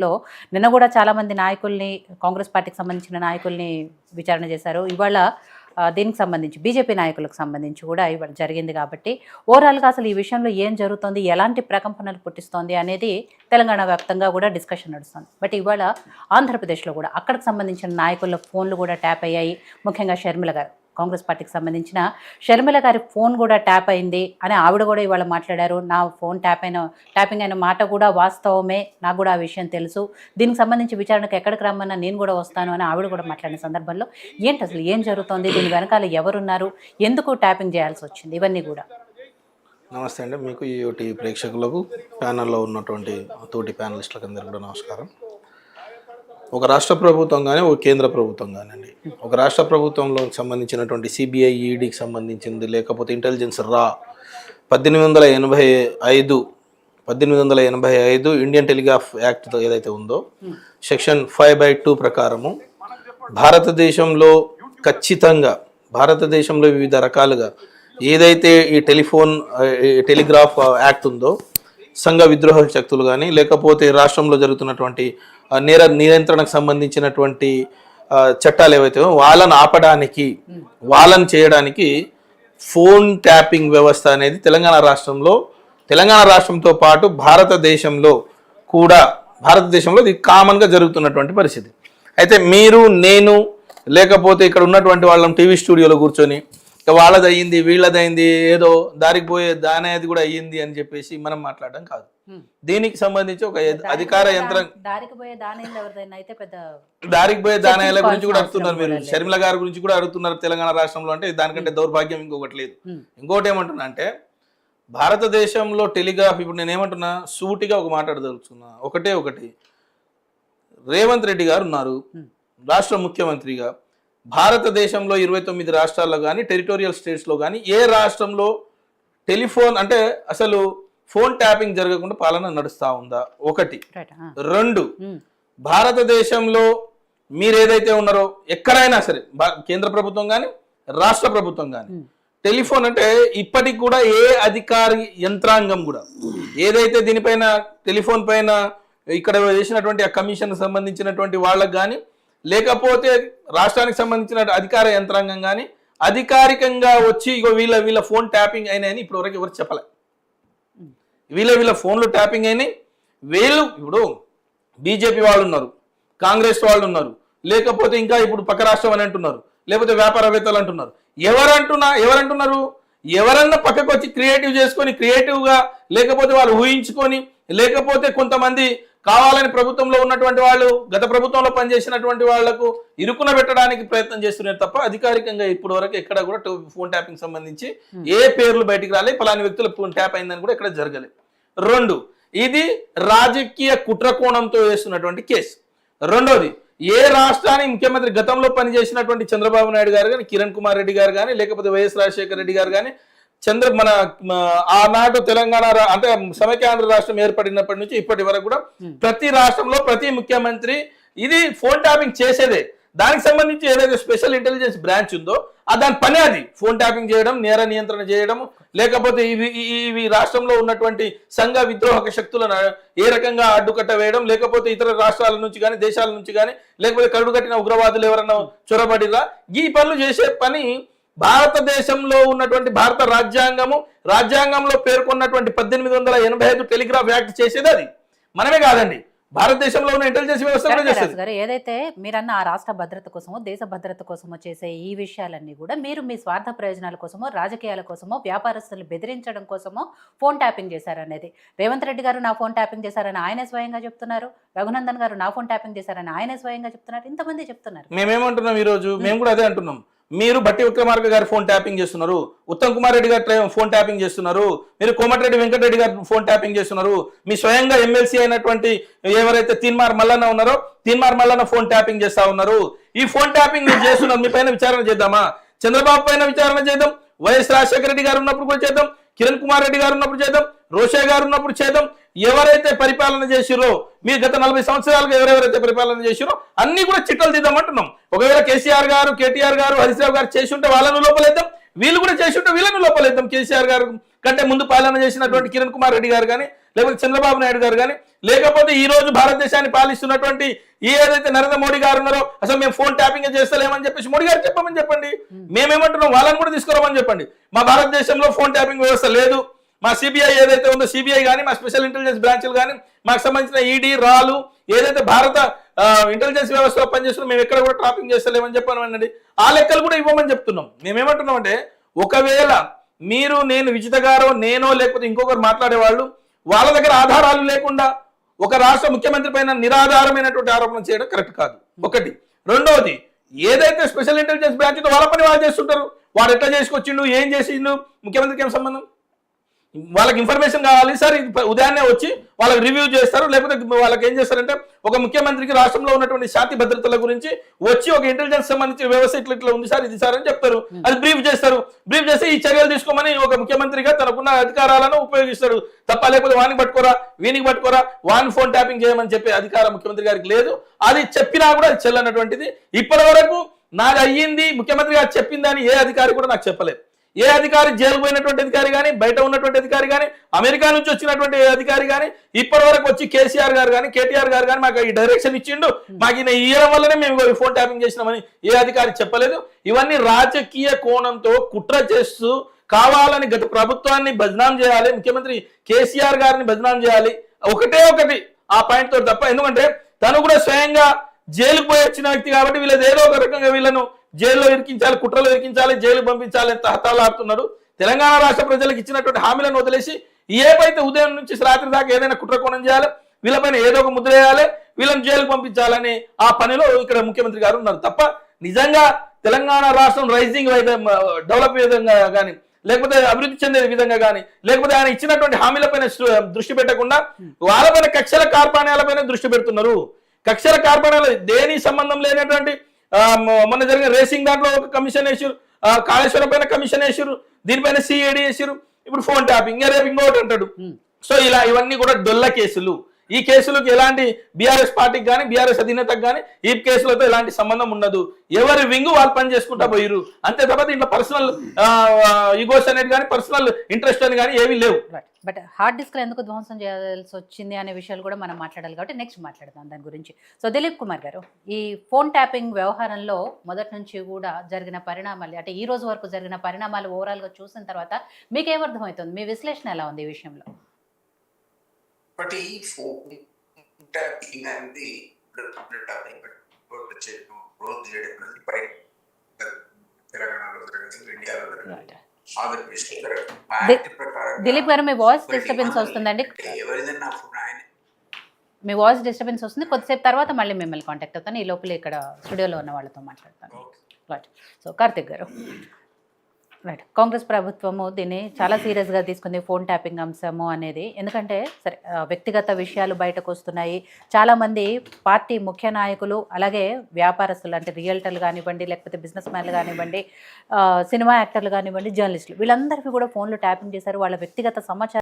లో నిన్న కూడా చాలా మంది నాయకుల్ని కాంగ్రెస్ పార్టీకి సంబంధించిన నాయకుల్ని విచారణ చేశారు. ఇవాళ దీనికి సంబంధించి బీజేపీ నాయకులకు సంబంధించి కూడా ఇవాళ జరిగింది. కాబట్టి ఓవరాల్గా అసలు ఈ విషయంలో ఏం జరుగుతుంది, ఎలాంటి ప్రకంపనలు పుట్టిస్తోంది అనేది తెలంగాణ వ్యాప్తంగా కూడా డిస్కషన్ నడుస్తుంది. బట్ ఇవాళ ఆంధ్రప్రదేశ్లో కూడా అక్కడికి సంబంధించిన నాయకుల ఫోన్లు కూడా ట్యాప్ అయ్యాయి. ముఖ్యంగా షర్మిల గారు, కాంగ్రెస్ పార్టీకి సంబంధించిన షర్మిల గారి ఫోన్ కూడా ట్యాప్ అయింది అని ఆవిడ కూడా ఇవాళ మాట్లాడారు. నా ఫోన్ ట్యాపింగ్ అయిన మాట కూడా వాస్తవమే, నాకు కూడా ఆ విషయం తెలుసు, దీనికి సంబంధించి విచారణకు ఎక్కడికి రమ్మన్నా నేను కూడా వస్తాను అని ఆవిడ కూడా మాట్లాడిన సందర్భంలో ఏంటి అసలు ఏం జరుగుతోంది, దీని వెనకాల ఎవరున్నారు, ఎందుకు ట్యాపింగ్ చేయాల్సి వచ్చింది, ఇవన్నీ కూడా. నమస్తే అండి, మీకు ఈ ప్రేక్షకులకు ప్యానల్లో ఉన్నటువంటి తోటి ప్యానలిస్టులకు అందరికీ కూడా నమస్కారం. ఒక రాష్ట్ర ప్రభుత్వం కానీ ఒక కేంద్ర ప్రభుత్వం కానివ్వండి, ఒక రాష్ట్ర ప్రభుత్వంలో సంబంధించినటువంటి సిబిఐ ఈడీకి సంబంధించింది, లేకపోతే ఇంటెలిజెన్స్ రా 1885 ఇండియన్ టెలిగ్రాఫ్ యాక్ట్ ఏదైతే ఉందో సెక్షన్ 5/2 ప్రకారము భారతదేశంలో ఖచ్చితంగా భారతదేశంలో వివిధ రకాలుగా ఏదైతే ఈ టెలిగ్రాఫ్ యాక్ట్ ఉందో సంఘ విద్రోహ శక్తులు కానీ లేకపోతే రాష్ట్రంలో జరుగుతున్నటువంటి నియంత్రణకు సంబంధించినటువంటి చట్టాలు ఏవైతే వాళ్ళని ఆపడానికి వాళ్ళని చేయడానికి ఫోన్ ట్యాపింగ్ వ్యవస్థ అనేది తెలంగాణ రాష్ట్రంతో పాటు భారతదేశంలో ఇది కామన్గా జరుగుతున్నటువంటి పరిస్థితి. అయితే మీరు నేను లేకపోతే ఇక్కడ ఉన్నటువంటి వాళ్ళం టీవీ స్టూడియోలో కూర్చొని వాళ్ళది అయ్యింది వీళ్ళది అయింది ఏదో దారికి పోయే దానేది కూడా అయ్యింది అని చెప్పేసి మనం మాట్లాడడం కాదు. దీనికి సంబంధించి ఒక అధికార యంత్రం దారికి పోయే దానాయాల గురించి కూడా అడుగుతున్నారు. మీరు షర్మిల గారి గురించి కూడా అడుగుతున్నారు తెలంగాణ రాష్ట్రంలో. అంటే దానికంటే దౌర్భాగ్యం ఇంకొకటి లేదు. ఇంకోటి ఏమంటున్నా అంటే భారతదేశంలో టెలిగ్రాఫ్, ఇప్పుడు నేను ఏమంటున్నా సూటిగా ఒక మాట్లాడదలుచుకున్నా, ఒకటి రేవంత్ రెడ్డి గారు ఉన్నారు రాష్ట్ర ముఖ్యమంత్రిగా. భారతదేశంలో 29 రాష్ట్రాల్లో కానీ టెరిటోరియల్ స్టేట్స్లో కానీ ఏ రాష్ట్రంలో టెలిఫోన్ అంటే అసలు ఫోన్ ట్యాపింగ్ జరగకుండా పాలన నడుస్తూ ఉందా? ఒకటి. రెండు, భారతదేశంలో మీరు ఏదైతే ఉన్నారో ఎక్కడైనా సరే కేంద్ర ప్రభుత్వం కానీ రాష్ట్ర ప్రభుత్వం కానీ టెలిఫోన్ అంటే ఇప్పటికి కూడా ఏ అధికారి యంత్రాంగం కూడా ఏదైతే దీనిపైన టెలిఫోన్ పైన ఇక్కడ చేసినటువంటి ఆ కమిషన్ సంబంధించినటువంటి వాళ్ళకు కానీ లేకపోతే రాష్ట్రానికి సంబంధించిన అధికార యంత్రాంగం కానీ అధికారికంగా వచ్చి ఇగో వీళ్ళ ఫోన్ ట్యాపింగ్ అయినాయని ఇప్పటివరకు ఎవరు చెప్పలే. వీళ్ళ ఫోన్లు ట్యాపింగ్ అయినాయి. ఇప్పుడు బీజేపీ వాళ్ళు ఉన్నారు, కాంగ్రెస్ వాళ్ళు ఉన్నారు, లేకపోతే ఇంకా ఇప్పుడు పక్క రాష్ట్రం అని అంటున్నారు, లేకపోతే వ్యాపారవేత్తలు అంటున్నారు. ఎవరంటున్నారు? ఎవరన్నా పక్కకు వచ్చి క్రియేటివ్ చేసుకొని క్రియేటివ్గా లేకపోతే వాళ్ళు ఊహించుకొని లేకపోతే కొంతమంది కావాలని ప్రభుత్వంలో ఉన్నటువంటి వాళ్ళు గత ప్రభుత్వంలో పనిచేసినటువంటి వాళ్లకు ఇరుకున పెట్టడానికి ప్రయత్నం చేస్తున్నారు తప్ప అధికారికంగా ఇప్పటి వరకు ఎక్కడ కూడా ఫోన్ ట్యాపింగ్ సంబంధించి ఏ పేర్లు బయటికి రాలే, పలాని వ్యక్తుల ఫోన్ ట్యాప్ అయిందని కూడా ఎక్కడ జరగలేదు. రెండు, ఇది రాజకీయ కుట్రకోణంతో వేస్తున్నటువంటి కేసు. రెండోది, ఏ రాష్ట్రానికి ముఖ్యమంత్రి గతంలో పనిచేసినటువంటి చంద్రబాబు నాయుడు గారు కానీ కిరణ్ కుమార్ రెడ్డి గారు కానీ లేకపోతే వైఎస్ రాజశేఖర రెడ్డి గారు కానీ ఆనాడు తెలంగాణ అంటే సమైక్యాంధ్ర రాష్ట్రం ఏర్పడినప్పటి నుంచి ఇప్పటి వరకు కూడా ప్రతి రాష్ట్రంలో ప్రతి ముఖ్యమంత్రి ఇది ఫోన్ ట్యాపింగ్ చేసేదే. దానికి సంబంధించి ఏదైతే స్పెషల్ ఇంటెలిజెన్స్ బ్రాంచ్ ఉందో దాని పని అది ఫోన్ ట్యాపింగ్ చేయడం, నేర నియంత్రణ చేయడం, లేకపోతే ఇవి రాష్ట్రంలో ఉన్నటువంటి సంఘ విద్రోహక శక్తులను ఏ రకంగా అడ్డుకట్ట వేయడం, లేకపోతే ఇతర రాష్ట్రాల నుంచి కానీ దేశాల నుంచి కానీ లేకపోతే కరుడుగట్టిన ఉగ్రవాదులు ఎవరన్నా చొరబడిరా ఈ పనులు చేసే పని భారతదేశంలో ఉన్నటువంటి భారత రాజ్యాంగంలో పేర్కొన్నటువంటి 1885 టెలిగ్రాఫ్ యాక్ట్ చేసేది అది మనమే కాదండి, భారతదేశంలో ఉన్న ఇంటెలిజెన్స్ వ్యవస్థ కూడా చేస్తుంది. ఏదైతే మీరన్న ఆ రాష్ట్ర భద్రత కోసమో దేశ భద్రత కోసమో చేసే ఈ విషయాలన్నీ కూడా మీరు మీ స్వార్థ ప్రయోజనాల కోసమో రాజకీయాల కోసమో వ్యాపారస్తులు బెదిరించడం కోసమో ఫోన్ ట్యాపింగ్ చేశారనేది. రేవంత్ రెడ్డి గారు నా ఫోన్ ట్యాపింగ్ చేశారని ఆయనే స్వయంగా చెప్తున్నారు, రఘునందన్ గారు నా ఫోన్ ట్యాపింగ్ చేశారని ఆయనే స్వయంగా చెప్తున్నారు, ఇంతమంది చెప్తున్నారు. మేమేమంటున్నాం ఈరోజు, మేము కూడా అదే అంటున్నాం. మీరు బట్టి విక్రమార్క గారు ఫోన్ ట్యాపింగ్ చేస్తున్నారు, ఉత్తమ్ కుమార్ రెడ్డి గారు ఫోన్ ట్యాపింగ్ చేస్తున్నారు, మీరు కోమటిరెడ్డి వెంకటరెడ్డి గారు ఫోన్ ట్యాపింగ్ చేస్తున్నారు, మీ స్వయంగా ఎమ్మెల్సీ అయినటువంటి ఎవరైతే తీన్మార్ మల్లన్న ఉన్నారో తీన్మార్ మల్లన్న ఫోన్ ట్యాపింగ్ చేస్తా ఉన్నారు. ఈ ఫోన్ ట్యాపింగ్ మీరు చేస్తున్నారు, మీ పైన విచారణ చేద్దామా? చంద్రబాబు పైన విచారణ చేద్దాం, వైఎస్ రాజశేఖర రెడ్డి గారు ఉన్నప్పుడు కూడా చేద్దాం, కిరణ్ కుమార్ రెడ్డి గారు ఉన్నప్పుడు చేద్దాం, రోషే గారు ఉన్నప్పుడు చేద్దాం. ఎవరైతే పరిపాలన చేసిరో మీరు గత 40 సంవత్సరాలుగా ఎవరెవరైతే పరిపాలన చేసిరో అన్ని కూడా చిట్టలు తీద్దామంటున్నాం. ఒకవేళ కేసీఆర్ గారు, కేటీఆర్ గారు, హరీష్ రావు గారు చేసి ఉంటే వాళ్ళను లోపలేద్దాం, వీళ్ళు కూడా చేసి ఉంటే వీళ్ళను లోపలేద్దాం. కేసీఆర్ గారు కంటే ముందు పాలన చేసినటువంటి కిరణ్ కుమార్ రెడ్డి గారు కానీ లేకపోతే చంద్రబాబు నాయుడు గారు కానీ లేకపోతే ఈ రోజు భారతదేశాన్ని పాలిస్తున్నటువంటి ఏదైతే నరేంద్ర మోడీ గారు ఉన్నారో అసలు మేము ఫోన్ ట్యాపింగ్ చేస్తలేమని చెప్పేసి మోడీ గారు చెప్పమని చెప్పండి. మేమేమంటున్నాం వాళ్ళని కూడా తీసుకురామని చెప్పండి. మా భారతదేశంలో ఫోన్ ట్యాపింగ్ వ్యవస్థ లేదు. మా సిబిఐ ఏదైతే ఉందో సిబిఐ కానీ మా స్పెషల్ ఇంటెలిజెన్స్ బ్రాంచ్లు కానీ మాకు సంబంధించిన ఈడీ రాలు ఏదైతే భారత ఇంటెలిజెన్స్ వ్యవస్థలో పనిచేస్తున్నాం మేము ఎక్కడ కూడా ట్రాపింగ్ చేస్తలేమని చెప్పానండి. ఆ లెక్కలు కూడా ఇవ్వమని చెప్తున్నాం. మేమేమంటున్నాం అంటే ఒకవేళ మీరు నేను విజిత గారో నేనో లేకపోతే ఇంకొకరు మాట్లాడేవాళ్ళు వాళ్ళ దగ్గర ఆధారాలు లేకుండా ఒక రాష్ట్ర ముఖ్యమంత్రి పైన నిరాధారమైనటువంటి ఆరోపణ చేయడం కరెక్ట్ కాదు. ఒకటి. రెండవది, ఏదైతే స్పెషల్ ఇంటెలిజెన్స్ బ్రాంచ్ వాళ్ళ పని వాళ్ళు చేస్తుంటారు. వాడు ఎట్లా చేసుకొచ్చిండు, ఏం చేసిండు, ముఖ్యమంత్రికి ఏం సంబంధం? వాళ్ళకి ఇన్ఫర్మేషన్ కావాలి సార్, ఉదయాన్నే వచ్చి వాళ్ళకి రివ్యూ చేస్తారు. లేకపోతే వాళ్ళకి ఏం చేస్తారంటే ఒక ముఖ్యమంత్రికి రాష్ట్రంలో ఉన్నటువంటి శాంతి భద్రతల గురించి వచ్చి ఒక ఇంటెలిజెన్స్ సంబంధించిన వ్యవస్థ ఇట్లా ఉంది సార్, ఇది సార్ అని చెప్తారు. అది బ్రీఫ్ చేస్తారు. బ్రీఫ్ చేసి ఈ చర్యలు తీసుకోమని ఒక ముఖ్యమంత్రిగా తనకున్న అధికారాలను ఉపయోగిస్తాడు తప్ప, లేకపోతే వానికి పట్టుకోరా వీనికి పట్టుకోరా వాని ఫోన్ ట్యాపింగ్ చేయమని చెప్పే అధికారం ముఖ్యమంత్రి గారికి లేదు. అది చెప్పినా కూడా అది చెల్లనటువంటిది. ఇప్పటి వరకు నాది అయ్యింది ముఖ్యమంత్రి గారు చెప్పిందని ఏ అధికారి కూడా నాకు చెప్పలేదు. ఏ అధికారి జైలుకు పోయినటువంటి అధికారి కానీ బయట ఉన్నటువంటి అధికారి కానీ అమెరికా నుంచి వచ్చినటువంటి అధికారి కానీ ఇప్పటి వరకు వచ్చి కేసీఆర్ గారు కానీ కేటీఆర్ గారు కానీ మాకు ఈ డైరెక్షన్ ఇచ్చిండు, మాకు ఈయన ఇయ్యడం వల్లనే మేము ఫోన్ ట్యాపింగ్ చేసినామని ఏ అధికారి చెప్పలేదు. ఇవన్నీ రాజకీయ కోణంతో కుట్ర చేస్తూ కావాలని గత ప్రభుత్వాన్ని బదనాం చేయాలి, ముఖ్యమంత్రి కేసీఆర్ గారిని బదనాం చేయాలి, ఒకటే ఒకటి ఆ పాయింట్ తోటి తప్ప. ఎందుకంటే తను కూడా స్వయంగా జైలుకు పోయి వచ్చిన వ్యక్తి కాబట్టి వీళ్ళది ఏదో ఒక రకంగా వీళ్ళను జైల్లో ఇరికించాలి, కుట్రలో ఇరికించాలి, జైలు పంపించాలి హతాలాడుతున్నాడు. తెలంగాణ రాష్ట్ర ప్రజలకు ఇచ్చినటువంటి హామీలను వదిలేసి ఏవైతే ఉదయం నుంచి రాత్రి దాకా ఏదైనా కుట్ర కోణం చేయాలి, వీళ్ళపైన ఏదో ఒక ముద్ర వేయాలి, వీళ్ళని జైలుకు పంపించాలని ఆ పనిలో ఇక్కడ ముఖ్యమంత్రి గారు ఉన్నారు తప్ప నిజంగా తెలంగాణ రాష్ట్రం రైజింగ్ డెవలప్ విధంగా కానీ లేకపోతే అభివృద్ధి చెందే విధంగా కానీ లేకపోతే ఆయన ఇచ్చినటువంటి హామీలపైన దృష్టి పెట్టకుండా వాళ్ళపైన కక్షల కార్పణ్యాలపైన దృష్టి పెడుతున్నారు. కక్షల కార్పణ్యాలు దేని సంబంధం లేనటువంటి మొన్న జరిగిన రేసింగ్ దాంట్లో ఒక కమిషన్ వేసారు, కాళేశ్వరం పైన కమిషన్ వేసారు, దీనిపైన సిఐడి వేసారు, ఇప్పుడు ఫోన్ ట్యాపింగ్ రేపు ఇంకోటి అంటాడు. సో ఇలా ఇవన్నీ కూడా డొల్ల కేసులు. ఈ కేసులకు ఎలాంటి బీఆర్ఎస్ పార్టీకి కానీ బీఆర్ఎస్ అధినేతకు కానీ ఈ కేసులతో ఎలాంటి సంబంధం ఉండదు. ఎవరి వింగు వాళ్ళు పని చేసుకుంటా పోయిరు అంతే తప్ప ఇంట్లో పర్సనల్ ఈగోస్ అనేది కానీ పర్సనల్ ఇంట్రెస్ట్ అని కానీ ఏమీ లేవు. బట్ హార్డ్ డిస్క్ ఎందుకు ధ్వంసం చేయాల్సి వచ్చింది అనే విషయాలు కూడా మనం మాట్లాడాలి కాబట్టి నెక్స్ట్ మాట్లాడదాం దాని గురించి. సో దిలీప్ కుమార్ గారు, ఈ ఫోన్ ట్యాపింగ్ వ్యవహారంలో మొదటి నుంచి కూడా జరిగిన పరిణామాలు అంటే ఈ రోజు వరకు జరిగిన పరిణామాలు ఓవరాల్గా చూసిన తర్వాత మీకు ఏమర్థమవుతుంది, మీ విశ్లేషణ ఎలా ఉంది ఈ విషయంలో? ఒకటి ఫోన్ ట్యాపింగ్ అనేది రోజు చేయడం అనేది పై తెలంగాణలో జరగదు, ఇండియాలో జరగదు, ఆంధ్రప్రదేశ్లో జరగదు. దిలీప్ గారు మీ వాయిస్ డిస్టర్బెన్స్ వస్తుందండి, ఎవరిదన్నా ఆయన మీ వాయిస్ డిస్టర్బెన్స్ వస్తుంది. కొద్దిసేపు తర్వాత మళ్ళీ మిమ్మల్ని కాంటాక్ట్ అవుతాను. ఈ లోపల ఇక్కడ స్టూడియోలో ఉన్న వాళ్ళతో మాట్లాడతాను. రైట్. సో కార్తిక్ గారు, రైట్, కాంగ్రెస్ ప్రభుత్వము దీన్ని చాలా సీరియస్గా తీసుకుంది ఫోన్ ట్యాపింగ్ అంశము అనేది. ఎందుకంటే సరే వ్యక్తిగత విషయాలు బయటకు వస్తున్నాయి. చాలామంది పార్టీ ముఖ్య నాయకులు అలాగే వ్యాపారస్తులు అంటే రియల్టర్లు కానివ్వండి లేకపోతే బిజినెస్ మ్యాన్లు కానివ్వండి సినిమా యాక్టర్లు కానివ్వండి జర్నలిస్టులు వీళ్ళందరికీ కూడా ఫోన్లు ట్యాపింగ్ చేశారు. వాళ్ళ వ్యక్తిగత సమాచారం